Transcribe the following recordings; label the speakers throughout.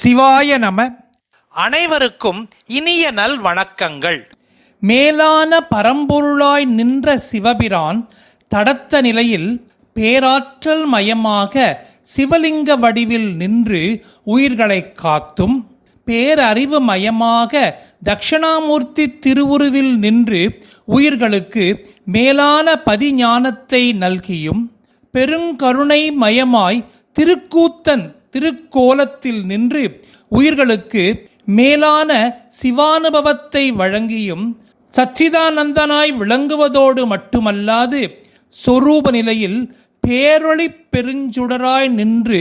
Speaker 1: சிவாய நம.
Speaker 2: அனைவருக்கும் இனிய நல் வணக்கங்கள்.
Speaker 1: மேலான பரம்பொருளாய் நின்ற சிவபிரான் தடத்த நிலையில் பேராற்றல் மயமாக சிவலிங்க வடிவில் நின்று உயிர்களை காத்தும், பேரறிவு மயமாக தட்சிணாமூர்த்தி திருவுருவில் நின்று உயிர்களுக்கு மேலான பதிஞானத்தை நல்கியும், பெருங்கருணை மயமாய் திருக்கூத்தன் திருக்கோலத்தில் நின்று உயிர்களுக்கு மேலான சிவானுபவத்தை வழங்கியும், சச்சிதானந்தனாய் விளங்குவதோடு மட்டுமல்லாது சொரூப நிலையில் பேரொளி பெருஞ்சுடராய் நின்று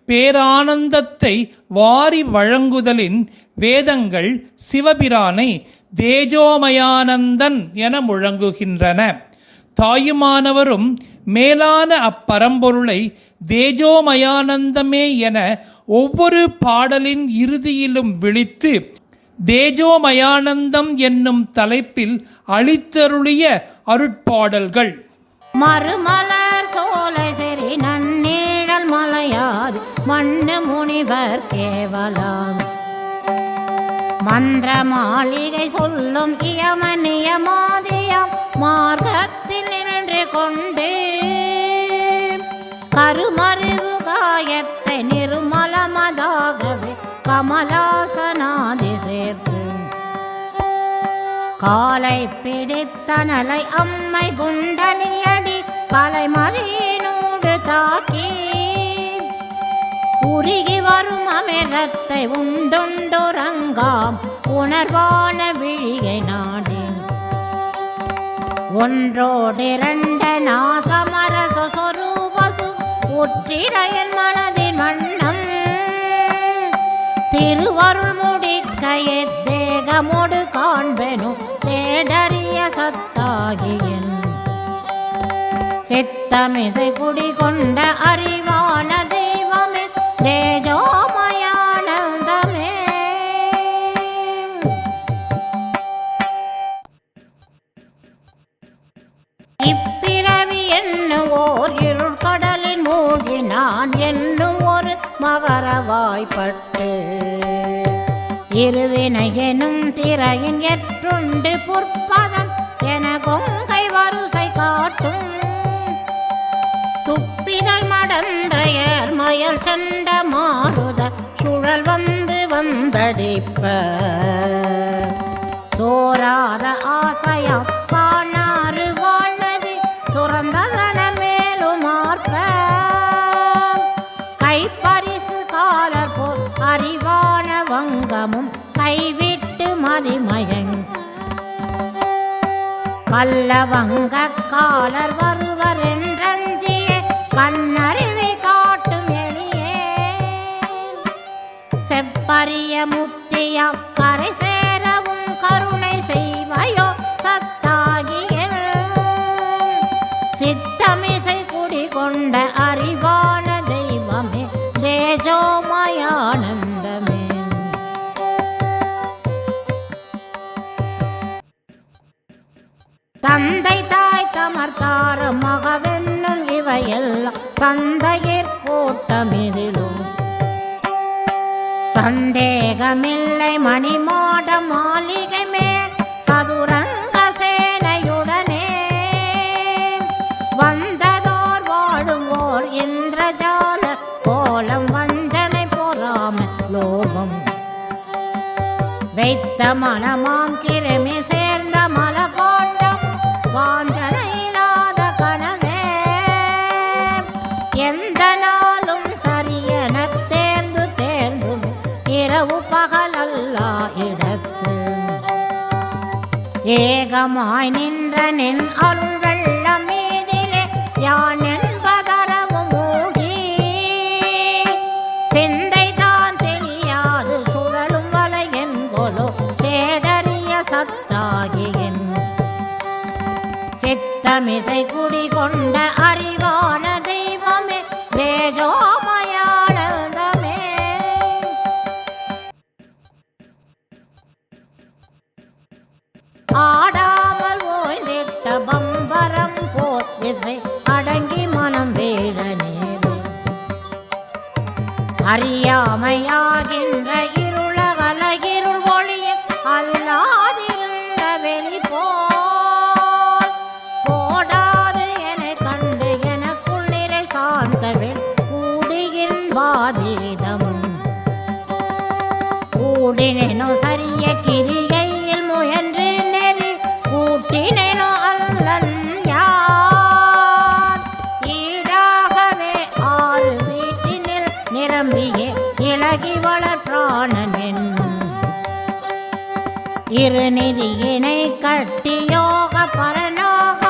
Speaker 1: பேரானந்தத்தை வாரி வழங்குதலின் வேதங்கள் சிவபிரானை தேஜோமயானந்தன் என முழங்குகின்றன. தாயுமானவரும் மேலான அப்பரம்பொருளை தேஜோமயானந்தமே என ஒவ்வொரு பாடலின் இறுதியிலும் விழித்து தேஜோமயானந்தம் என்னும் தலைப்பில் அளித்தருளிய அருட்பாடல்கள்.
Speaker 3: மறுமலர் சோலை செறி நன்னீழல் மலையாது மண்ணு முனிவர் கேவலம் மந்திர மாளிகை சொல்லும் இயமனியமாதியம் மார்க்கத்தில் நின்று கொண்டு கருமறிவு காயத்தை நிர்மலமதாகவே கமலாசனாதி சேர்த்து காலை பிடித்தனலை அம்மை குண்டலியடி கலைமறியினூடு தாக்கி உருகி வரும் அமிர்தத்தை உண்டுண்டுறங்காம் உணர்வான விழிகை நாடி ஒன்றோடிரண்ட நாசமரச சொரூபசு உற்றிரையன் மனதின் வண்ணம் திருவருள் முடிக்க எத்தேகமோடு காண்பெனும் தேடறிய சத்தாகியன் சித்தமிசை குடிகொண்ட அறிவான தெய்வமே தேஜோமயானந்தமே. இப்பிறவி என்னும் ஓர் இருள் கடலில் மூழ்கி நான் என்னும் ஒரு மகரவாய்ப்பட்டு இருவினை எனும் திரையின் எற்றுண்டு புற்பதம் என கொங்கை வரிசை காட்டும் துப்பிதழ் மடந்தையர் மயல் சண்ட மாறுத சுழல் வந்து வந்தடிப்ப சோராத ஆசையம் காணாறு வாழ்வது சுரந்ததன மேலும் ஆர்ப்ப கைப்பரிசு காலர் போல் அறிவான வங்கமும் கைவிட்டு மதிமயங் கல்லவங்க காலர் வருவர் என்றஞ்சிய கண்ணறிவை காட்டும் எளியே செப்பரிய முக்தியம் கரை சேரவும் கருணை செய்வையோ சத்தாகிய சித்தமிசை குடிகொண்ட அறிவான தெய்வமே தேஜோமயானந்தமே. தந்தை தாய் தமர்த்தார மகவென்னும் இவையெல்லாம் தந்தையர் கூட்டமிதிலும் சந்தேகமில்லை மணிமாட மாளிகை மேல் சதுரங்க சேனையுடனே வந்ததோர் வாழுவோர் இந்திரஜால கோலம் வஞ்சனை பொறாம லோகம் வைத்த மனமாம் கிருமி சேர்ந்த மலபாண்டம் வாஞ்சனை இல்லாத கனவே எந்த நாளும் சரியென தேர்ந்து தேர்ந்து இரவு பகலல்லா இடத்து ஏகமாய் நின்ற நின் அருள் வெள்ளம் மீதிலே யான் என்பதரவும் மூழ்கி சிந்தை தான் தெரியாது சுழலும் வலை என்கொலோ தேடறிய சத்தாகியன் சித்தமிசை குடிகொண்ட அறிவான தெய்வமே தேஜோமயானந்தமே. ஆடாமல் ஓய்ந்திட்ட பம்பரம் போர் விசை அடங்கி மனம் வீழ நேரு அறியாமையாகின்ற இருளகல இருள் ஒளியில் அல்லாதிருந்த வெளி போல் போடாது என கண்டு எனக்குள்ளிரை சார்ந்தவள் கூடுகின் பாதீதமும் கூடினேனோ சரிய கிரிகையில் முயன்று நெறி கூட்டினேனோ அல்லன் யான் ஈடாகவே ஆறு வீட்டினில் நிரம்பியே இலகி வளர்பிராணன் என்னும் இருநிதியினை கட்டி யோக பரனாக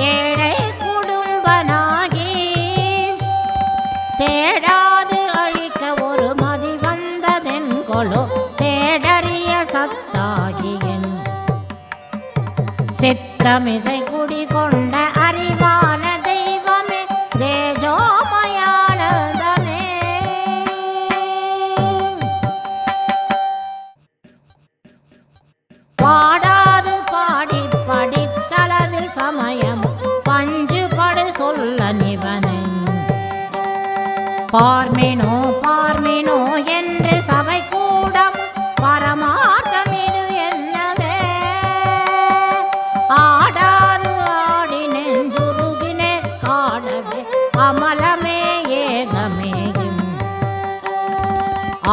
Speaker 3: ஏழை குடும்பனாகி தேடாது அழிக்க ஒரு மதி வந்ததென்கொலோ தேடறிய சத்தாகியன் சித்தமிசை குடி கொண்ட அறிவான தெய்வமே தேஜோமயானந்தமே பாடாது பாடி படித்தளவில் சமயம் பஞ்சு படு சொல்ல நிவனை பார்மினோ பார்மினோ என்று சபை கூடம் பரமார்த்தம் இது என்னவே ஆடாது ஆடி நெஞ்சுருகினே காடவே அமலமே ஏகமேயும்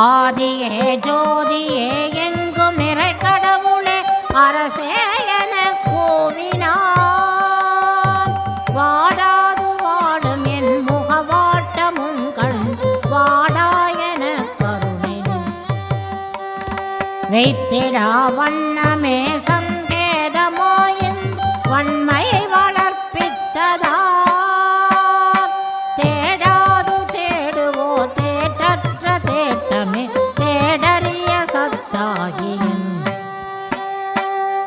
Speaker 3: ஆதியே ஜோதியே எங்கும் நிறை கடவுளே அரசே என கூவினான் வாடாது வாடும் என் முகவாட்டமும் கண் வாடாயன கருணை வைத்திடா வண்ணமே சங்கேதமாயின் வன்மை வளர்ப்பித்ததா தேடாது தேடுவோ தேட்டற்ற தேட்டமே தேடறிய சத்தாகியின்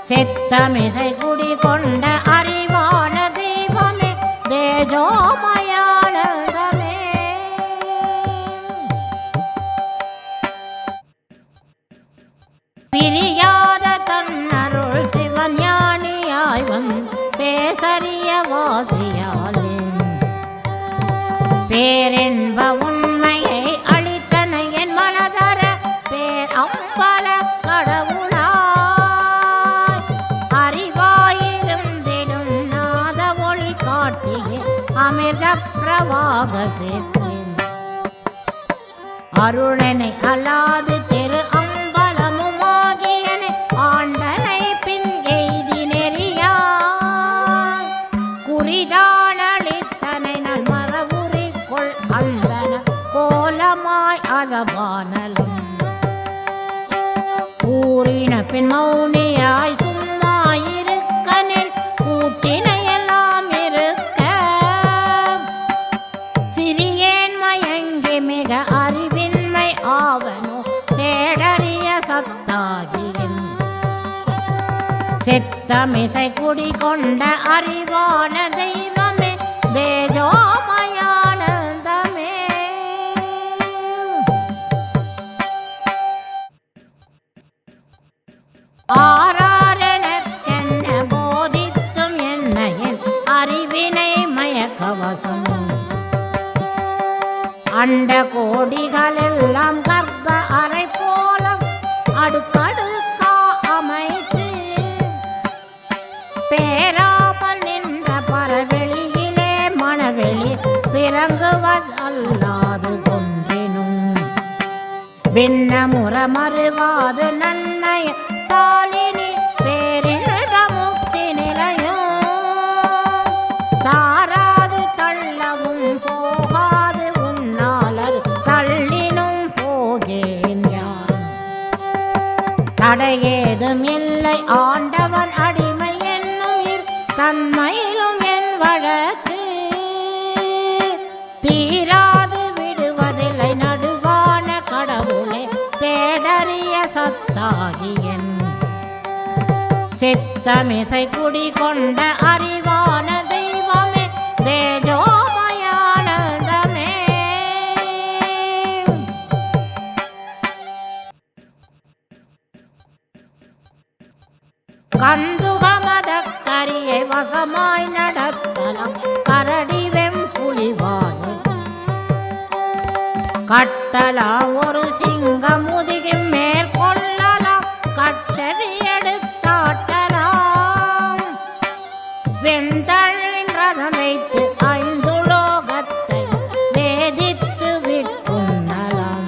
Speaker 3: சித்தமிசை குடி கொண்ட அறிவான தெய்வமே தேஜோமயானந்தமே பிரியாத தன்னருள் சிவஞானியாய் பேசறிய வாசியாலே பேரென்ப உண்மையை அளித்தனை என் மனதர பேர் அம்பல கடவுளாய் அறிவாயிருந்திடும் நாத ஒளி காட்டியே அமிர்த பிரவாக சேர்த்தேன் அருளனை அல்லாது திரு அம்பலமுமாகியனை ஆண்டனை பின் எய்தி நெறியாய் குறிதானளித்தனை நல் மரபுரிக்குள் அந்தன கோலமாய் அதபானலும் கூறின பின் மௌனியாய் சும்மா இருக்கனில் கூட்டினையெல்லாம் இருக்க சிறியேன் மயங்கி மிக அறிவின்மை ஆவனோ தேடறிய சத்தாகியின் சித்தமிசை குடி கொண்ட அறிவான தெய்வமே தேஜோமயானந்தமே ஆராரெனக்கென்ன போதித்தும் என்னையின் அறிவினை மயக்கவசம் அண்ட கோடிகளெல்லாம் கர்ப்ப அறை போல அடுக்கடுக்கா அமைத்து பேராமல் நின்ற பரவெளியிலே மனவெளி பிறங்குவது அல்லாது கொன்றினும் பின்னமுற மறுவாது நன்னைய தாலினி பேரின்ப முக்தி நிலையும் தாராது தள்ளவும் போகாது உன்னாலது தள்ளினும் போகேன் யான் தடையேதும் இல்லை ஆண்டவன் அடிமை என்னுயிர் தன்மையிலும் என் வழக்கு தீராது விடுவதில்லை நடுவான கடவுளே தேடறிய சத்தாகியன் சித்தமிசை குடி கொண்ட அறிவான தெய்வமே தேஜோமயானந்தமே கந்துகமதக்கரியை வசமாய் நடத்தலாம் கரடி வெம்புலிவானு கட்ட கத்தலாம் ஒரு சிங்கம் முதுகி மேற்கொள்ளலாம் கச்சதி எடுத்தாட்டலாம் வெந்தழின் ரதம் வைத்து 5 லோகத்தை வேதித்து விட்டுண்ணலாம்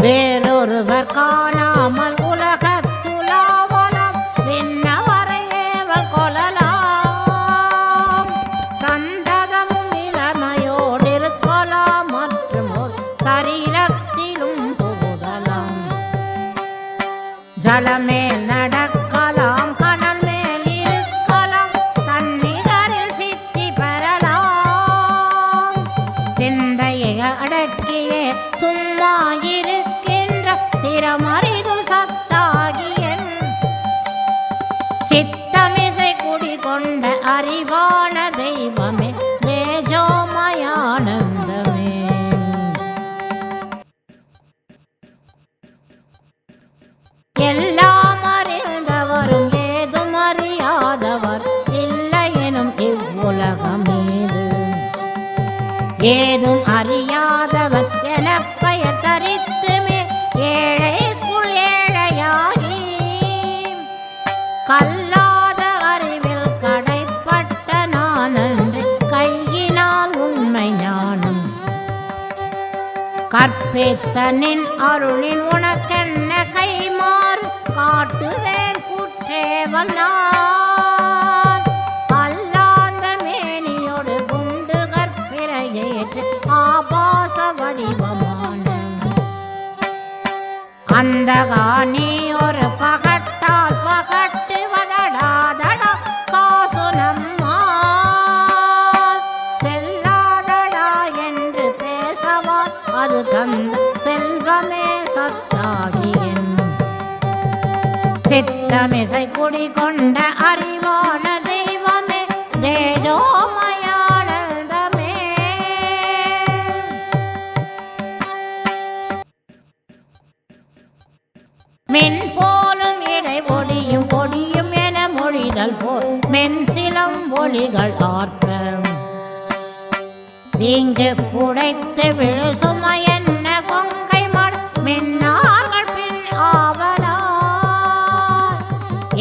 Speaker 3: வேறொருவர் காணாமல் உலகத்துலாவலாம் விண்ணவரை ஏவல் கொள்ளலாம் சந்ததமும் இளமையோடு இருக்கலாம் மற்றும் ஒரு சரீரத்திலும் புகுதலாம் ஜலமேல் நடக்கலாம் கணல் மேல் இருக்கலாம் தன்னிகரில் சித்தி பெறலாம் சிந்தையை அடக்கியே சும்மா இருக்கின்ற திறமறிது சத்தாகியன் சித்தமிசை குடிகொண்ட அறிவான தெய்வமே தேஜோமயானந்தமே எல்லாம் அறிந்தவரும் ஏதும் அறியாதவர் இல்லை எனும் இவ்வுலகம் மீது ஏதும் அறியாதவர் என பெயர் தரித்துமே ஏழைக்குள் ஏழையாகி கல்லாத அறிவில் கடைப்பட்ட நானன்று கையினால் உண்மை ஞானம் கற்பித்த நின் அருளின் உனக்கென்ன கைமாறு காட்டுவேன் குற்றேவன் நான் அல்லாத மேனியோடு குண்டு கற்பிரையேற்று ஆபாச வடிவமான அந்தகா நீ ஒரு பகட்டால் பகட்டுவதடாதடா காசு நம்மால் செல்லாதடா என்று பேசவா அது தந்த செல்வமே சத்தாகியன் சித்தமிசை குடிகொண்ட அறிவான தெய்வமே தேஜோமயானந்தமே மென் போலும் இடை ஒளியும் பொடியும் என மொழிதல் போல் மென் சிலம் ஒளிகள் ஆர்ப்ப வீங்கு புடைத்து விழு சுமையென்ன கொங்கை மட மின்னார்கள் பின் ஆவலா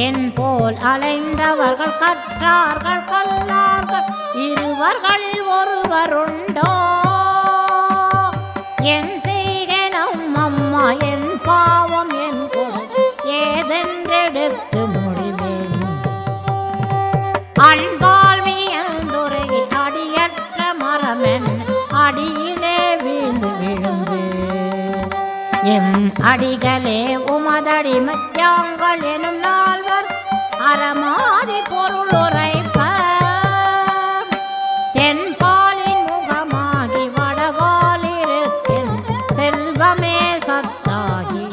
Speaker 3: என் போல் அலைந்தவர்கள் கற்றார்கள் கல்லார்கள் இருவர்களில் ஒருவருண்டோ என் செய்கனம் அம்மா என் பாவம் என் கொடு ஏதென்றெடுத்து முடிவேன் அன்பால் வியந்துருகி அடியற்ற மரமென் அடியிலே வீழ்ந்து விழுந்து எம் அடிகளே உமதடிமையாங்கள் எனும் நால்வர் அறமாதி பொருள் உரைப்ப தென்பாலின் முகமாகி வடவாலிருக்கின் செல்வமே சத்தாகி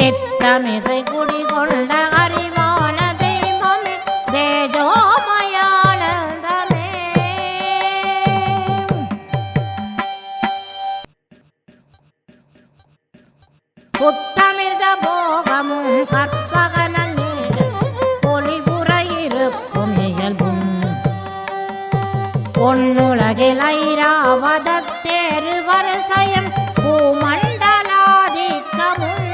Speaker 3: சித்தமிசை குடிகொண்ட அறிவான தெய்வமே தேஜோமயானந்தமே புத்தமிர்த போகமும் கற்பகன நீடு பொலிபுற இருக்கும் இயல்பும் பொன்னுலகில் ஐராவதத்தேரு வரிசையும் பூமண்டலாதிக்கமும்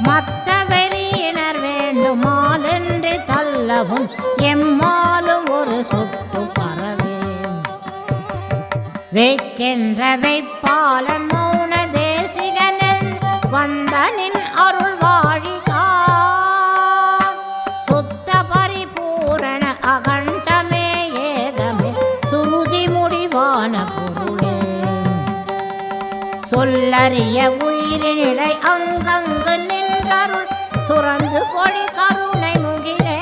Speaker 3: மத்த வெறியினர் வேண்டுமாலென்று தள்ளவும் எம்மாலும் ஒரு சுட்டு பரவேன் வைக்கின்ற வைப்பாளன் மௌன தேசிகனன் வந்தனின் அருள் வாழிகா சுத்த பரிபூரண அகண்டமே ஏகமே சுருதி முடிவான பொருளே சொல்லறிய உயிரினிடை அங்கங்கு நின்றருள் சுரந்து பொழி கருணை முகிலே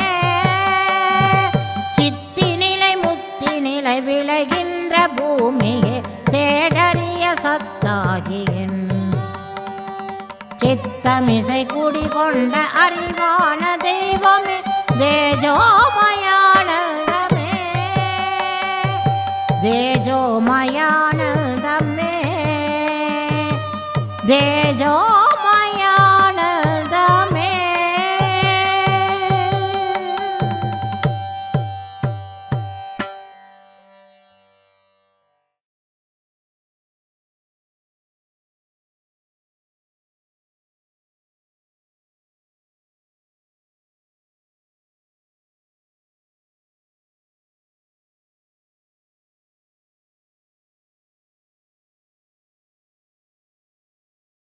Speaker 3: சித்தி நிலை முத்தி நிலை விளைகின்ற பூமியே தேடறிய சத்தாகியன் சித்தமிசை குடிகொண்ட